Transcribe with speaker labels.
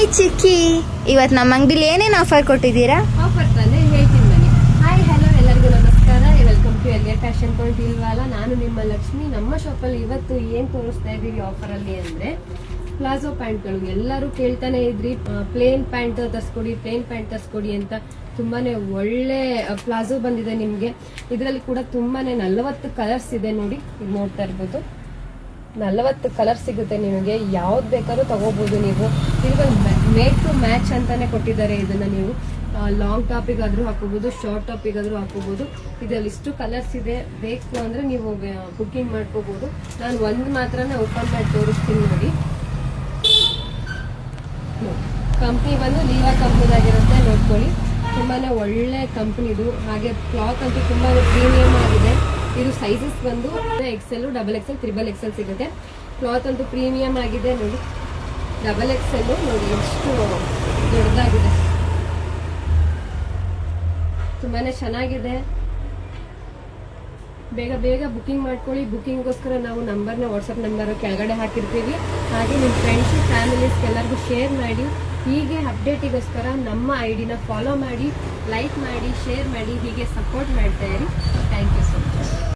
Speaker 1: Hi ಚಿಕ್ಕಿ, ಇವತ್ತು ನಮ್ಮ ಅಂಗಡಿಲಿ ಏನೇನು ಆಫರ್ ಕೊಟ್ಟಿದ್ದೀರಾ?
Speaker 2: ಆಫರ್ ತಾನೇ ಹೇಳ್ತೀನಿ ಬನ್ನಿ. ಹಾಯ್ ಹಲೋ ಎಲ್ಲರಿಗೂ ನಮಸ್ಕಾರ, ವೆಲ್ಕಮ್ ಟು ಎಲ್ಲಿಯ ಫ್ಯಾಷನ್ ಪಾಯಿಂಟ್. ಇಲ್ವಲ್ಲ, ನಾನು ನಿಮ್ಮ ಲಕ್ಷ್ಮಿ. ನಮ್ಮ ಶಾಪಲ್ಲಿ ಇವತ್ತು ಏನು ತೋರಿಸ್ತಾ ಇದ್ದೀವಿ ಆಫರಲ್ಲಿ ಅಂದರೆ ಪ್ಲಾಜೋ ಪ್ಯಾಂಟ್ಗಳು. ಎಲ್ಲರೂ ಕೇಳ್ತಾನೆ ಇದ್ರಿ ಪ್ಲೇನ್ ಪ್ಯಾಂಟ್ ತರಿಸ್ಕೊಡಿ ಅಂತ. ತುಂಬಾನೇ ಒಳ್ಳೆ ಪ್ಲಾಜೋ ಬಂದಿದೆ ನಿಮಗೆ. ಇದರಲ್ಲಿ ಕೂಡ ತುಂಬಾನೇ 40 ಕಲರ್ಸ್ ಇದೆ ನೋಡಿ, ಇದು ನೋಡ್ತಾ ಇರ್ಬೋದು. 40 ಕಲರ್ ಸಿಗುತ್ತೆ ನಿಮಗೆ, ಯಾವ್ದು ಬೇಕಾದ್ರೂ ತಗೋಬಹುದು ನೀವು. ಇದು ಮೇಡ್ ಟು ಮ್ಯಾಚ್ ಅಂತಾನೆ ಕೊಟ್ಟಿದ್ದಾರೆ. ಇದನ್ನ ನೀವು ಲಾಂಗ್ ಟಾಪಿಗಾದ್ರೂ ಹಾಕೋಬಹುದು, ಶಾರ್ಟ್ ಟಾಪಿಗಾದ್ರೂ ಹಾಕೋಬಹುದು. ಇದರಲ್ಲಿ ಇಷ್ಟು ಕಲರ್ಸ್ ಇದೆ, ಬೇಕು ಅಂದ್ರೆ ನೀವು ಬುಕ್ಕಿಂಗ್ ಮಾಡ್ಕೋಬಹುದು. ನಾನು ಒಂದು ಮಾತ್ರನೇ ಓಪನ್ ಮಾಡಿ ತೋರಿಸ್ತೀನಿ ನೋಡಿ. ಕಂಪ್ನಿ ಬಂದು ಲೀವಾ ಕಂಪ್ನಿದಾಗಿರುತ್ತೆ, ನೋಡ್ಕೊಳ್ಳಿ. ತುಂಬಾನೇ ಒಳ್ಳೆ ಕಂಪ್ನಿದು. ಹಾಗೆ ಕ್ಲಾತ್ ಅಂತೂ ತುಂಬಾ ಪ್ರೀಮಿಯಂ ಆಗಿದೆ. ಇದು ಸೈಜಸ್ ಬಂದು XL, XXL, XXL ಸಿಗುತ್ತೆ. ಕ್ಲಾತ್ ಅಂತೂ ಪ್ರೀಮಿಯಂ ಆಗಿದೆ ನೋಡಿ. XXL ನೋಡಿ ಎಷ್ಟು ದೊಡ್ಡದಾಗಿದೆ, ತುಂಬಾನೇ ಚೆನ್ನಾಗಿದೆ. ಬೇಗ ಬೇಗ ಬುಕ್ಕಿಂಗ್ ಮಾಡ್ಕೊಳ್ಳಿ. ಬುಕ್ಕಿಂಗ್ಗೋಸ್ಕರ ನಾವು ವಾಟ್ಸಪ್ ನಂಬರ್ ಕೆಳಗಡೆ ಹಾಕಿರ್ತೀವಿ. ಹಾಗೆ ನಿಮ್ಮ ಫ್ರೆಂಡ್ಸ್ ಫ್ಯಾಮಿಲೀಸ್ ಎಲ್ಲರಿಗೂ ಶೇರ್ ಮಾಡಿ. ಹೀಗೆ ಅಪ್ಡೇಟಿಗೋಸ್ಕರ ನಮ್ಮ ID ನ ಫಾಲೋ ಮಾಡಿ, ಲೈಕ್ ಮಾಡಿ, ಶೇರ್ ಮಾಡಿ, ಹೀಗೆ ಸಪೋರ್ಟ್ ಮಾಡ್ತಾ ಇರಿ. Thank you so much.